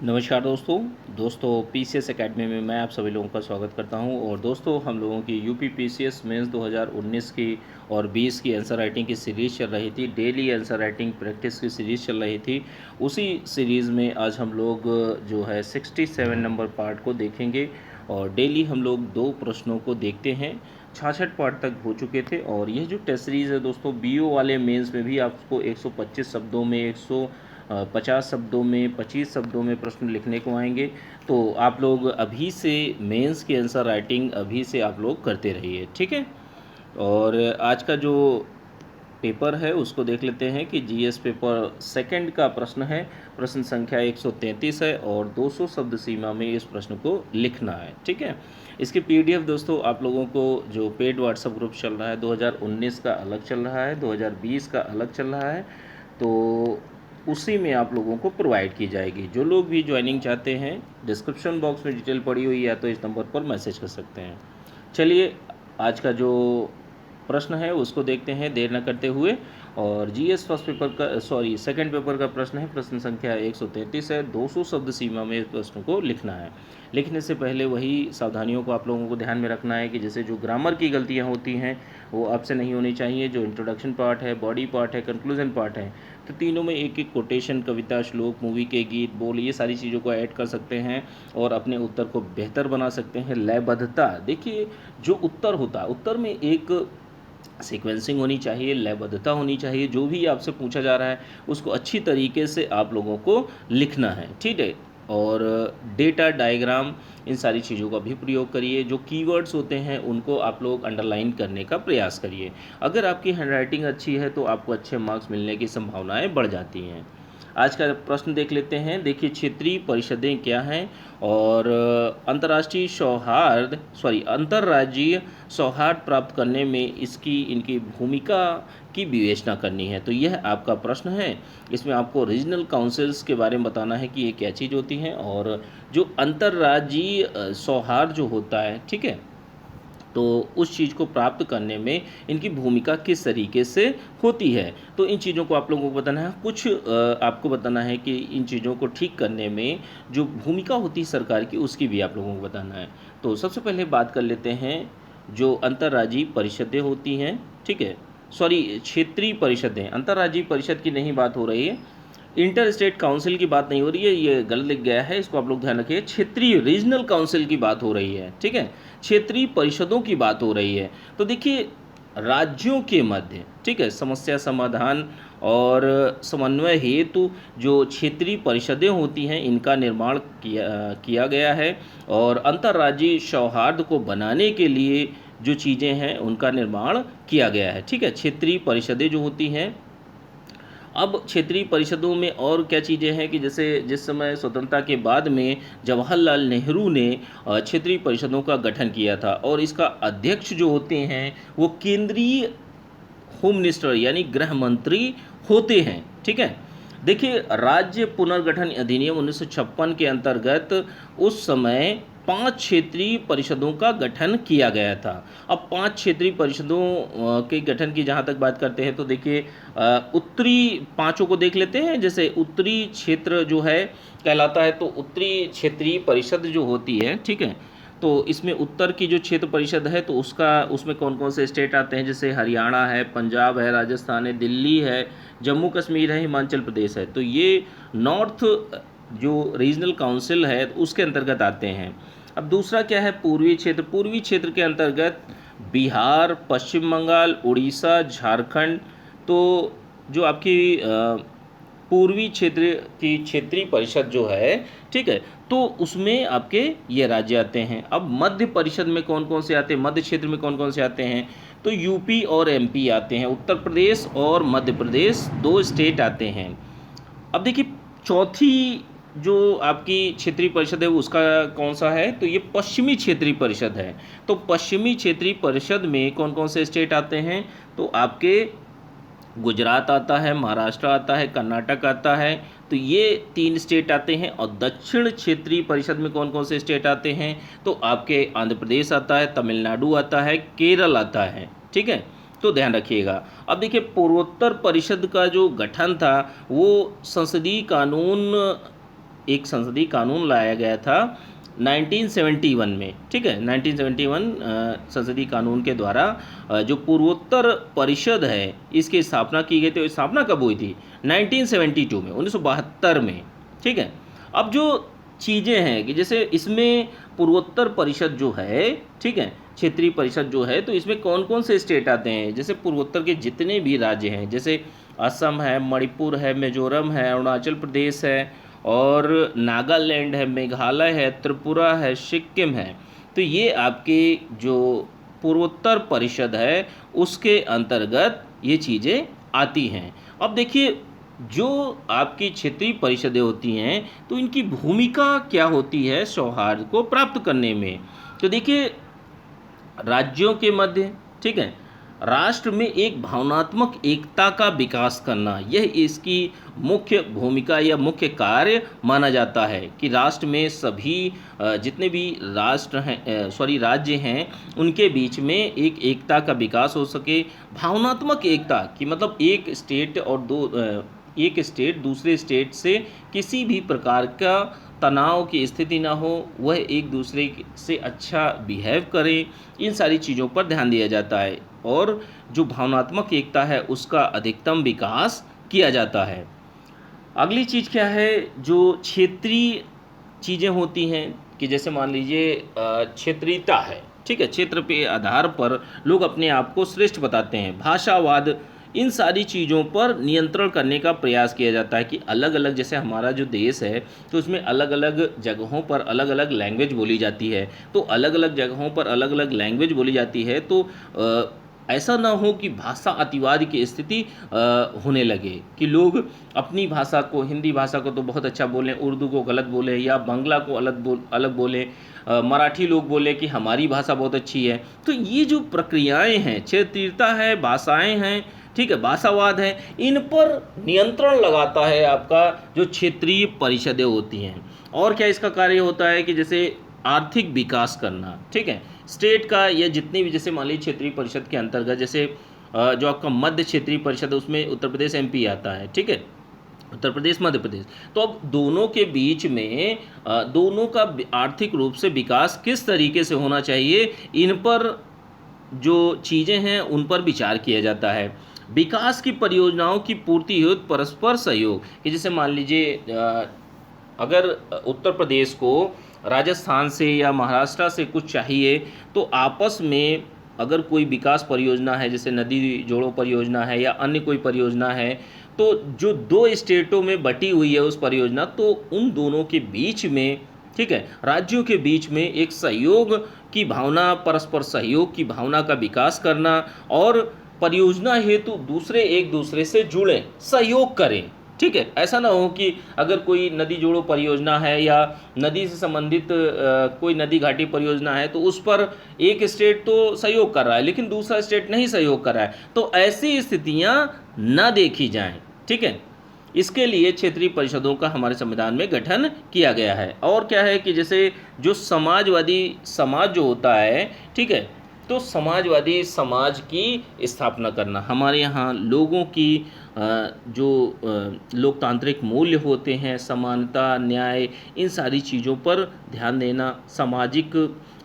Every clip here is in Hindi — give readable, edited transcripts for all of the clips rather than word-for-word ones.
नमस्कार दोस्तों पीसीएस एकेडमी में मैं आप सभी लोगों का स्वागत करता हूं। और दोस्तों हम लोगों की यूपी पीसीएस मेंस 2019 की और 20 की आंसर राइटिंग की सीरीज़ चल रही थी। डेली आंसर राइटिंग प्रैक्टिस की सीरीज़ चल रही थी। उसी सीरीज़ में आज हम लोग जो है 67 नंबर पार्ट को देखेंगे। और डेली हम लोग 2 प्रश्नों को देखते हैं। 66 पार्ट तक हो चुके थे। और यह जो टेस्ट सीरीज़ है दोस्तों, बीओ वाले मेंस में भी आपको 125 शब्दों में 150 शब्दों में 25 शब्दों में प्रश्न लिखने को आएंगे। तो आप लोग अभी से मेंस की आंसर राइटिंग अभी से आप लोग करते रहिए, ठीक है। और आज का जो पेपर है उसको देख लेते हैं कि जीएस पेपर सेकंड का प्रश्न है। प्रश्न संख्या 133 है और 200 शब्द सीमा में इस प्रश्न को लिखना है, ठीक है। इसकी पीडीएफ दोस्तों आप लोगों को जो पेड व्हाट्सएप ग्रुप चल रहा है 2019 का अलग चल रहा है, 2020 का अलग चल रहा है, तो उसी में आप लोगों को प्रोवाइड की जाएगी। जो लोग भी ज्वाइनिंग चाहते हैं डिस्क्रिप्शन बॉक्स में डिटेल पड़ी हुई है, या तो इस नंबर पर मैसेज कर सकते हैं। चलिए आज का जो प्रश्न है उसको देखते हैं देर न करते हुए। और जीएस फर्स्ट पेपर का सेकंड पेपर का प्रश्न है। प्रश्न संख्या 133 है। 200 शब्द सीमा में इस प्रश्न को लिखना है। लिखने से पहले वही सावधानियों को आप लोगों को ध्यान में रखना है कि जैसे जो ग्रामर की गलतियां होती हैं वो आपसे नहीं होनी चाहिए। जो इंट्रोडक्शन पार्ट है, बॉडी पार्ट है, कंक्लूजन पार्ट है, तो तीनों में एक एक कोटेशन, कविता, श्लोक, मूवी के गीत, बोल, ये सारी चीज़ों को ऐड कर सकते हैं और अपने उत्तर को बेहतर बना सकते हैं। लयबद्धता, देखिए जो उत्तर होता है उत्तर में एक सीक्वेंसिंग होनी चाहिए, लयबद्धता होनी चाहिए। जो भी आपसे पूछा जा रहा है उसको अच्छी तरीके से आप लोगों को लिखना है, ठीक है। और डेटा, डायग्राम, इन सारी चीज़ों का भी प्रयोग करिए। जो कीवर्ड्स होते हैं उनको आप लोग अंडरलाइन करने का प्रयास करिए। अगर आपकी हैंडराइटिंग अच्छी है तो आपको अच्छे मार्क्स मिलने की संभावनाएं बढ़ जाती हैं। आज का प्रश्न देख लेते हैं। देखिए क्षेत्रीय परिषदें क्या हैं और अंतर्राज्यीय सौहार्द प्राप्त करने में इनकी भूमिका की विवेचना करनी है। तो यह आपका प्रश्न है। इसमें आपको रीजनल काउंसिल्स के बारे में बताना है कि ये क्या चीज़ होती हैं और जो अंतर्राज्यीय सौहार्द जो होता है, ठीक है, तो उस चीज़ को प्राप्त करने में इनकी भूमिका किस तरीके से होती है। तो इन चीज़ों को आप लोगों को बताना है। कुछ आपको बताना है कि इन चीज़ों को ठीक करने में जो भूमिका होती है सरकार की, उसकी भी आप लोगों को बताना है। तो सबसे पहले बात कर लेते हैं जो अंतर्राज्यीय परिषदें होती हैं, ठीक है, क्षेत्रीय परिषदें। अंतर्राज्यीय परिषद की नहीं बात हो रही है, इंटर स्टेट काउंसिल की बात नहीं हो रही है, ये गलत लिख गया है, इसको आप लोग ध्यान रखिए। क्षेत्रीय रीजनल काउंसिल की बात हो रही है, ठीक है, क्षेत्रीय परिषदों की बात हो रही है। तो देखिए राज्यों के मध्य, ठीक है, समस्या समाधान और समन्वय हेतु जो क्षेत्रीय परिषदें होती हैं इनका निर्माण किया गया है। और अंतर्राज्यीय सौहार्द को बनाने के लिए जो चीज़ें हैं उनका निर्माण किया गया है, ठीक है, क्षेत्रीय परिषदें जो होती हैं। अब क्षेत्रीय परिषदों में और क्या चीज़ें हैं कि जैसे जिस समय स्वतंत्रता के बाद में जवाहरलाल नेहरू ने क्षेत्रीय परिषदों का गठन किया था और इसका अध्यक्ष जो होते हैं वो केंद्रीय होम मिनिस्टर यानी गृह मंत्री होते हैं, ठीक है। देखिए राज्य पुनर्गठन अधिनियम 1956 के अंतर्गत उस समय 5 क्षेत्रीय परिषदों का गठन किया गया था। अब 5 क्षेत्रीय परिषदों के गठन की जहाँ तक बात करते हैं तो देखिए उत्तरी पाँचों को देख लेते हैं। जैसे उत्तरी क्षेत्र जो है कहलाता है, तो उत्तरी क्षेत्रीय परिषद जो होती है, ठीक है, तो इसमें उत्तर की जो क्षेत्र परिषद है तो उसमें कौन कौन से स्टेट आते हैं, जैसे हरियाणा है, पंजाब है, राजस्थान है, दिल्ली है, जम्मू कश्मीर है, हिमाचल प्रदेश है। तो ये नॉर्थ जो रीजनल काउंसिल है उसके अंतर्गत आते हैं। अब दूसरा क्या है, पूर्वी क्षेत्र। पूर्वी क्षेत्र के अंतर्गत बिहार, पश्चिम बंगाल, उड़ीसा, झारखंड। तो जो आपकी पूर्वी क्षेत्र की क्षेत्रीय परिषद जो है, ठीक है, तो उसमें आपके ये राज्य आते हैं। अब मध्य परिषद में कौन कौन से आते हैं, मध्य क्षेत्र में कौन कौन से आते हैं, तो यूपी और एमपी आते हैं। उत्तर प्रदेश और मध्य प्रदेश 2 स्टेट आते हैं। अब देखिए चौथी जो आपकी क्षेत्रीय परिषद है उसका कौन सा है, तो ये पश्चिमी क्षेत्रीय परिषद है। तो पश्चिमी क्षेत्रीय परिषद में कौन कौन से स्टेट आते हैं, तो आपके गुजरात आता है, महाराष्ट्र आता है, कर्नाटक आता है। तो ये 3 स्टेट आते हैं। और दक्षिण क्षेत्रीय परिषद में कौन कौन से स्टेट आते हैं, तो आपके आंध्र प्रदेश आता है, तमिलनाडु आता है, केरल आता है, ठीक है। तो ध्यान रखिएगा। अब देखिए पूर्वोत्तर परिषद का जो गठन था वो संसदीय कानून एक संसदीय कानून लाया गया था 1971 में, ठीक है, 1971 संसदीय कानून के द्वारा जो पूर्वोत्तर परिषद है इसकी स्थापना की गई थी। स्थापना कब हुई थी? 1972 में, 1972 में, ठीक है। अब जो चीज़ें हैं कि जैसे इसमें पूर्वोत्तर परिषद जो है, ठीक है, क्षेत्रीय परिषद जो है, तो इसमें कौन कौन से स्टेट आते हैं? जैसे पूर्वोत्तर के जितने भी राज्य हैं, जैसे असम है, मणिपुर है, मिजोरम है, अरुणाचल प्रदेश है, और नागालैंड है, मेघालय है, त्रिपुरा है, सिक्किम है, तो ये आपके जो पूर्वोत्तर परिषद है उसके अंतर्गत ये चीज़ें आती हैं। अब देखिए, जो आपकी क्षेत्रीय परिषदें होती हैं तो इनकी भूमिका क्या होती है सौहार्द को प्राप्त करने में? तो देखिए, राज्यों के मध्य, ठीक है, राष्ट्र में एक भावनात्मक एकता का विकास करना, यह इसकी मुख्य भूमिका या मुख्य कार्य माना जाता है कि राष्ट्र में सभी जितने भी राज्य हैं उनके बीच में एक एकता का विकास हो सके। भावनात्मक एकता कि मतलब एक स्टेट दूसरे स्टेट से किसी भी प्रकार का तनाव की स्थिति ना हो, वह एक दूसरे से अच्छा बिहेव करें, इन सारी चीज़ों पर ध्यान दिया जाता है और जो भावनात्मक एकता है उसका अधिकतम विकास किया जाता है। अगली चीज़ क्या है? जो क्षेत्रीय चीज़ें होती हैं कि जैसे मान लीजिए क्षेत्रीयता है, ठीक है, क्षेत्र पे आधार पर लोग अपने आप को श्रेष्ठ बताते हैं। भाषावाद, इन सारी चीज़ों पर नियंत्रण करने का प्रयास किया जाता है कि अलग अलग, जैसे हमारा जो देश है तो उसमें अलग अलग जगहों पर अलग अलग लैंग्वेज बोली जाती है, तो अलग अलग जगहों पर अलग अलग लैंग्वेज बोली जाती है, तो ऐसा ना हो कि भाषा अतिवाद की स्थिति होने लगे कि लोग अपनी भाषा को, हिंदी भाषा को तो बहुत अच्छा बोलें, उर्दू को गलत बोलें, या बांग्ला को अलग बोलें, मराठी लोग बोले कि हमारी भाषा बहुत अच्छी है। तो ये जो प्रक्रियाएं हैं, क्षेत्रीयता है, भाषाएं हैं, ठीक है, भाषावाद है, इन पर नियंत्रण लगाता है आपका जो क्षेत्रीय परिषदें होती हैं। और क्या इसका कार्य होता है कि जैसे आर्थिक विकास करना, ठीक है, स्टेट का, या जितनी भी, जैसे मान लीजिए क्षेत्रीय परिषद के अंतर्गत जैसे जो आपका मध्य क्षेत्रीय परिषद है उसमें उत्तर प्रदेश एमपी आता है, ठीक है, उत्तर प्रदेश मध्य प्रदेश, तो अब दोनों के बीच में दोनों का आर्थिक रूप से विकास किस तरीके से होना चाहिए, इन पर जो चीज़ें हैं उन पर विचार किया जाता है। विकास की परियोजनाओं की पूर्ति हेतु परस्पर सहयोग कि जैसे मान लीजिए अगर उत्तर प्रदेश को राजस्थान से या महाराष्ट्र से कुछ चाहिए, तो आपस में अगर कोई विकास परियोजना है, जैसे नदी जोड़ो परियोजना है या अन्य कोई परियोजना है, तो जो दो स्टेटों में बटी हुई है उस परियोजना, तो उन दोनों के बीच में, ठीक है, राज्यों के बीच में एक सहयोग की भावना, परस्पर सहयोग की भावना का विकास करना, और परियोजना हेतु दूसरे एक दूसरे से जुड़ें, सहयोग करें, ठीक है। ऐसा ना हो कि अगर कोई नदी जोड़ो परियोजना है या नदी से संबंधित कोई नदी घाटी परियोजना है, तो उस पर एक स्टेट तो सहयोग कर रहा है लेकिन दूसरा स्टेट नहीं सहयोग कर रहा है, तो ऐसी स्थितियां ना देखी जाएं, ठीक है। इसके लिए क्षेत्रीय परिषदों का हमारे संविधान में गठन किया गया है। और क्या है कि जैसे जो समाजवादी समाज जो होता है, ठीक है, तो समाजवादी समाज की स्थापना करना, हमारे यहाँ लोगों की जो लोकतांत्रिक मूल्य होते हैं, समानता, न्याय, इन सारी चीज़ों पर ध्यान देना, सामाजिक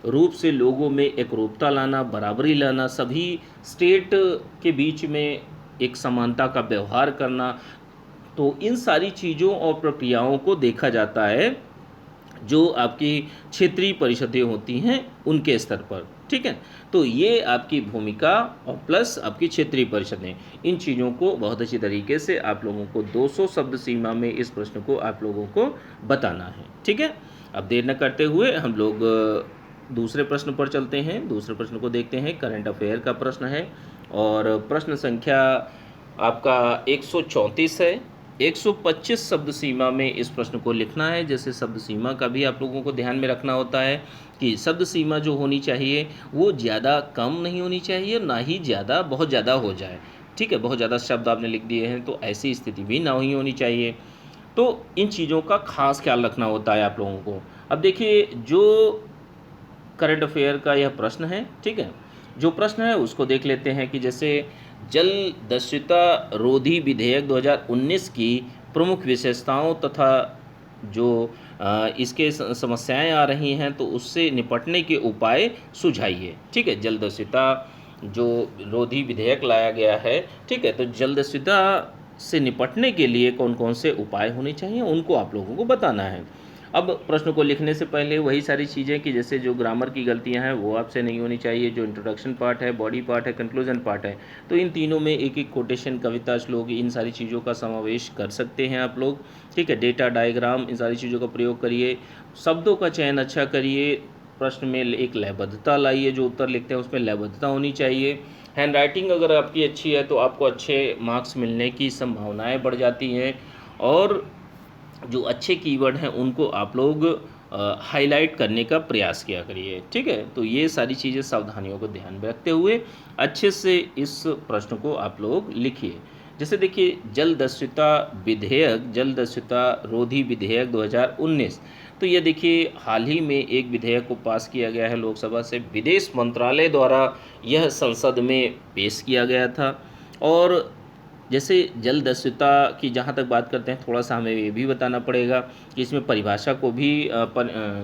रूप से लोगों में एकरूपता लाना, बराबरी लाना, सभी स्टेट के बीच में एक समानता का व्यवहार करना, तो इन सारी चीज़ों और प्रक्रियाओं को देखा जाता है जो आपकी क्षेत्रीय परिषदें होती हैं उनके स्तर पर, ठीक है। तो ये आपकी भूमिका और प्लस आपकी क्षेत्रीय परिषदें, इन चीज़ों को बहुत अच्छी तरीके से आप लोगों को 200 शब्द सीमा में इस प्रश्न को आप लोगों को बताना है, ठीक है। अब देर न करते हुए हम लोग दूसरे प्रश्न पर चलते हैं। दूसरे प्रश्न को देखते हैं, करंट अफेयर का प्रश्न है और प्रश्न संख्या आपका 134 है। 125 शब्द सीमा में इस प्रश्न को लिखना है। जैसे शब्द सीमा का भी आप लोगों को ध्यान में रखना होता है कि शब्द सीमा जो होनी चाहिए वो ज़्यादा कम नहीं होनी चाहिए, ना ही ज़्यादा बहुत ज़्यादा हो जाए, ठीक है। बहुत ज़्यादा शब्द आपने लिख दिए हैं तो ऐसी स्थिति भी ना ही होनी चाहिए। तो इन चीज़ों का खास ख्याल रखना होता है आप लोगों को। अब देखिए, जो करंट अफेयर का यह प्रश्न है, ठीक है, जो प्रश्न है उसको देख लेते हैं कि जैसे जल दस्युता रोधी विधेयक 2019 की प्रमुख विशेषताओं तथा जो इसके समस्याएं आ रही हैं तो उससे निपटने के उपाय सुझाइए। ठीक है, जलदस्युता जो रोधी विधेयक लाया गया है, ठीक है, तो जलदस्युता से निपटने के लिए कौन कौन से उपाय होने चाहिए उनको आप लोगों को बताना है। अब प्रश्न को लिखने से पहले वही सारी चीज़ें कि जैसे जो ग्रामर की गलतियां हैं वो आपसे नहीं होनी चाहिए, जो इंट्रोडक्शन पार्ट है, बॉडी पार्ट है, कंक्लूजन पार्ट है, तो इन तीनों में एक एक कोटेशन, कविता, श्लोक, इन सारी चीज़ों का समावेश कर सकते हैं आप लोग। ठीक है, डेटा, डायग्राम, इन सारी चीज़ों का प्रयोग करिए, शब्दों का चयन अच्छा करिए, प्रश्न में एक लयबद्धता लाइए, जो उत्तर लिखते हैं उसमें लयबद्धता होनी चाहिए। हैंड राइटिंग अगर आपकी अच्छी है तो आपको अच्छे मार्क्स मिलने की संभावनाएं बढ़ जाती हैं। और जो अच्छे कीवर्ड हैं उनको आप लोग हाईलाइट करने का प्रयास किया करिए। ठीक है, तो ये सारी चीज़ें सावधानियों को ध्यान में रखते हुए अच्छे से इस प्रश्न को आप लोग लिखिए। जैसे देखिए, जल दस्युता रोधी विधेयक 2019, तो ये देखिए हाल ही में एक विधेयक को पास किया गया है लोकसभा से, विदेश मंत्रालय द्वारा यह संसद में पेश किया गया था। और जैसे जलदस्युता की जहाँ तक बात करते हैं, थोड़ा सा हमें ये भी बताना पड़ेगा कि इसमें परिभाषा को भी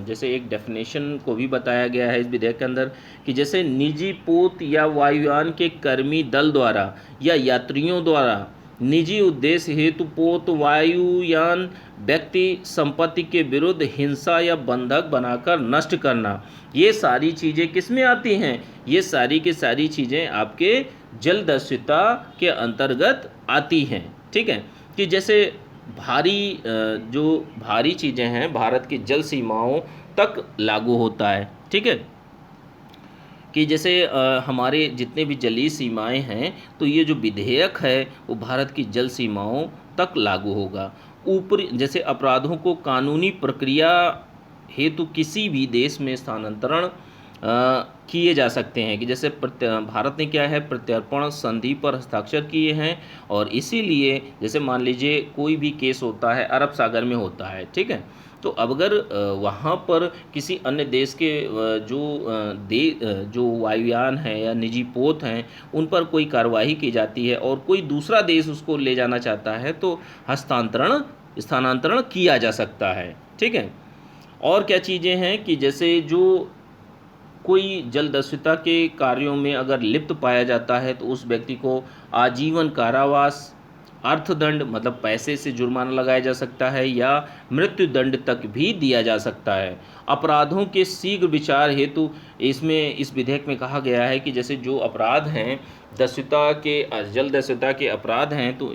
जैसे एक डेफिनेशन को भी बताया गया है इस विधेयक के अंदर, कि जैसे निजी पोत या वायुयान के कर्मी दल द्वारा या यात्रियों द्वारा निजी उद्देश्य हेतु पोत वायुयान व्यक्ति संपत्ति के विरुद्ध हिंसा या बंधक बनाकर नष्ट करना, ये सारी चीज़ें किस में आती हैं? ये सारी की सारी चीज़ें आपके जलदस्युता के अंतर्गत आती हैं। ठीक है, कि जैसे जो भारी चीज़ें हैं भारत की जल सीमाओं तक लागू होता है। ठीक है, कि जैसे हमारे जितने भी जलीय सीमाएं हैं तो ये जो विधेयक है वो भारत की जल सीमाओं तक लागू होगा। ऊपरी जैसे अपराधों को कानूनी प्रक्रिया हेतु किसी भी देश में स्थानांतरण किए जा सकते हैं, कि जैसे भारत ने क्या है, प्रत्यर्पण संधि पर हस्ताक्षर किए हैं, और इसीलिए जैसे मान लीजिए कोई भी केस होता है अरब सागर में होता है। ठीक है, तो अब अगर वहाँ पर किसी अन्य देश के जो वायुयान हैं या निजी पोत हैं उन पर कोई कार्रवाई की जाती है और कोई दूसरा देश उसको ले जाना चाहता है तो स्थानांतरण किया जा सकता है। ठीक है, और क्या चीज़ें हैं कि जैसे जो कोई जलदस्युता के कार्यों में अगर लिप्त पाया जाता है तो उस व्यक्ति को आजीवन कारावास, अर्थदंड मतलब पैसे से जुर्माना लगाया जा सकता है, या मृत्यु दंड तक भी दिया जा सकता है। अपराधों के शीघ्र विचार हेतु इस विधेयक में कहा गया है कि जैसे जो अपराध हैं जलदस्युता के अपराध हैं तो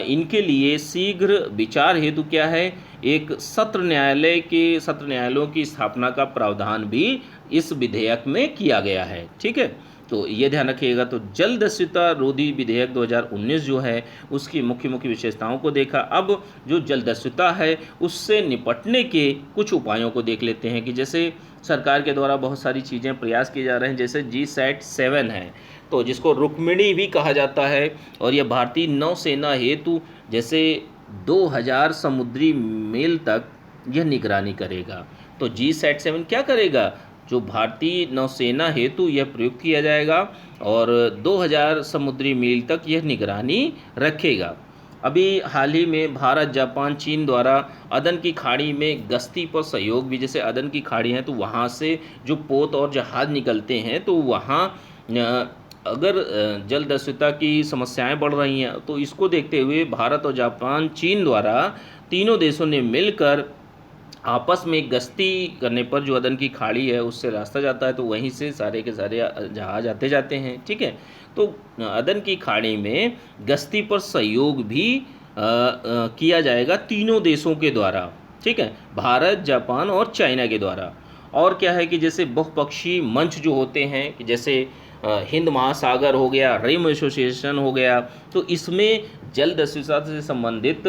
इनके लिए शीघ्र विचार हेतु क्या है, एक सत्र न्यायालयों की स्थापना का प्रावधान भी इस विधेयक में किया गया है। ठीक है, तो ये ध्यान रखिएगा। तो जलदस्युता रोधी विधेयक 2019 जो है उसकी मुख्य विशेषताओं को देखा। अब जो जलदस्युता है उससे निपटने के कुछ उपायों को देख लेते हैं, कि जैसे सरकार के द्वारा बहुत सारी चीज़ें प्रयास किए जा रहे हैं, जैसे GSAT-7 है, तो जिसको रुक्मिणी भी कहा जाता है, और यह भारतीय नौसेना हेतु जैसे 2000 समुद्री मील तक यह निगरानी करेगा। तो GSAT-7 क्या करेगा, जो भारतीय नौसेना हेतु यह प्रयुक्त किया जाएगा और 2000 समुद्री मील तक यह निगरानी रखेगा। अभी हाल ही में भारत, जापान, चीन द्वारा अदन की खाड़ी में गश्ती पर सहयोग भी, जैसे अदन की खाड़ी है तो वहाँ से जो पोत और जहाज़ निकलते हैं तो वहाँ अगर जलदस्युता की समस्याएं बढ़ रही हैं तो इसको देखते हुए भारत और जापान, चीन द्वारा तीनों देशों ने मिलकर आपस में गश्ती करने पर, जो अदन की खाड़ी है उससे रास्ता जाता है तो वहीं से सारे के सारे जहाज आते जाते हैं। ठीक है, तो अदन की खाड़ी में गश्ती पर सहयोग भी किया जाएगा तीनों देशों के द्वारा। ठीक है, भारत, जापान और चाइना के द्वारा। और क्या है कि जैसे बहुपक्षीय मंच जो होते हैं, कि जैसे हिंद महासागर हो गया, रिम एसोसिएशन हो गया, तो इसमें जलदस्युता से संबंधित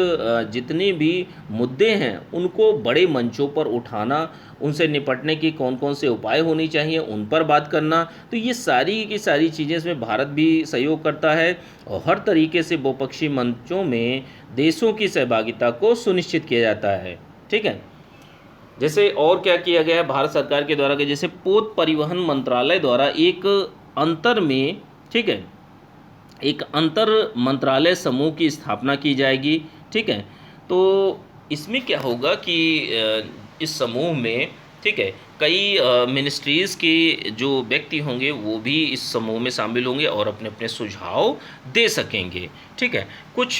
जितने भी मुद्दे हैं उनको बड़े मंचों पर उठाना, उनसे निपटने की कौन कौन से उपाय होनी चाहिए उन पर बात करना। तो ये सारी की सारी चीज़ें इसमें भारत भी सहयोग करता है और हर तरीके से बहुपक्षीय मंचों में देशों की सहभागिता को सुनिश्चित किया जाता है। ठीक है, जैसे और क्या किया गया है भारत सरकार के द्वारा, कि जैसे पोत परिवहन मंत्रालय द्वारा एक अंतर मंत्रालय समूह की स्थापना की जाएगी। ठीक है, तो इसमें क्या होगा कि इस समूह में, ठीक है, कई मिनिस्ट्रीज़ के जो व्यक्ति होंगे वो भी इस समूह में शामिल होंगे और अपने अपने सुझाव दे सकेंगे, ठीक है। कुछ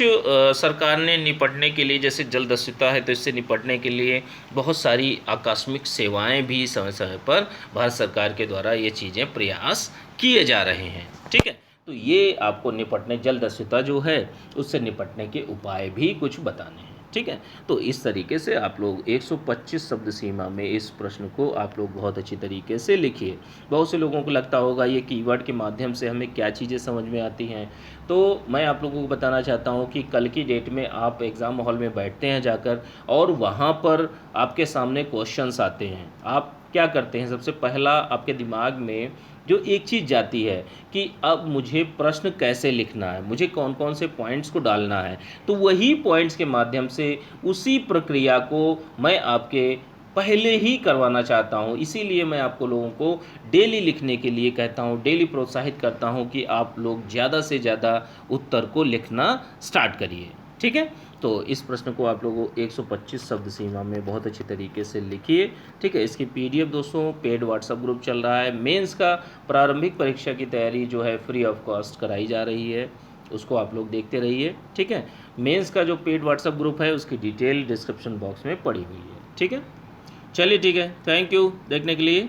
सरकार ने निपटने के लिए, जैसे जल दस्युता है तो इससे निपटने के लिए बहुत सारी आकस्मिक सेवाएं भी समय समय पर भारत सरकार के द्वारा ये चीज़ें प्रयास किए जा रहे हैं, ठीक है। तो ये आपको निपटने, जल दस्युता जो है उससे निपटने के उपाय भी कुछ बताने हैं, ठीक है। तो इस तरीके से आप लोग 125 शब्द सीमा में इस प्रश्न को आप लोग बहुत अच्छी तरीके से लिखिए। बहुत से लोगों को लगता होगा ये कीवर्ड के माध्यम से हमें क्या चीज़ें समझ में आती हैं, तो मैं आप लोगों को बताना चाहता हूँ कि कल की डेट में आप एग्ज़ाम हॉल में बैठते हैं जाकर और वहाँ पर आपके सामने क्वेश्चंस आते हैं। आप क्या करते हैं, सबसे पहला आपके दिमाग में जो एक चीज़ जाती है कि अब मुझे प्रश्न कैसे लिखना है, मुझे कौन कौन से पॉइंट्स को डालना है। तो वही पॉइंट्स के माध्यम से उसी प्रक्रिया को मैं आपके पहले ही करवाना चाहता हूँ। इसीलिए मैं आपको लोगों को डेली लिखने के लिए कहता हूँ, डेली प्रोत्साहित करता हूँ कि आप लोग ज़्यादा से ज़्यादा उत्तर को लिखना स्टार्ट करिए, ठीक है। तो इस प्रश्न को आप लोगों 125 शब्द सीमा में बहुत अच्छी तरीके से लिखिए, ठीक है। इसकी पीडीएफ दोस्तों पेड व्हाट्सएप ग्रुप चल रहा है। मेंस का प्रारंभिक परीक्षा की तैयारी जो है फ्री ऑफ कॉस्ट कराई जा रही है, उसको आप लोग देखते रहिए, ठीक है। मेंस का जो पेड व्हाट्सएप ग्रुप है उसकी डिटेल डिस्क्रिप्शन बॉक्स में पड़ी हुई है, ठीक है। चलिए ठीक है, थैंक यू देखने के लिए।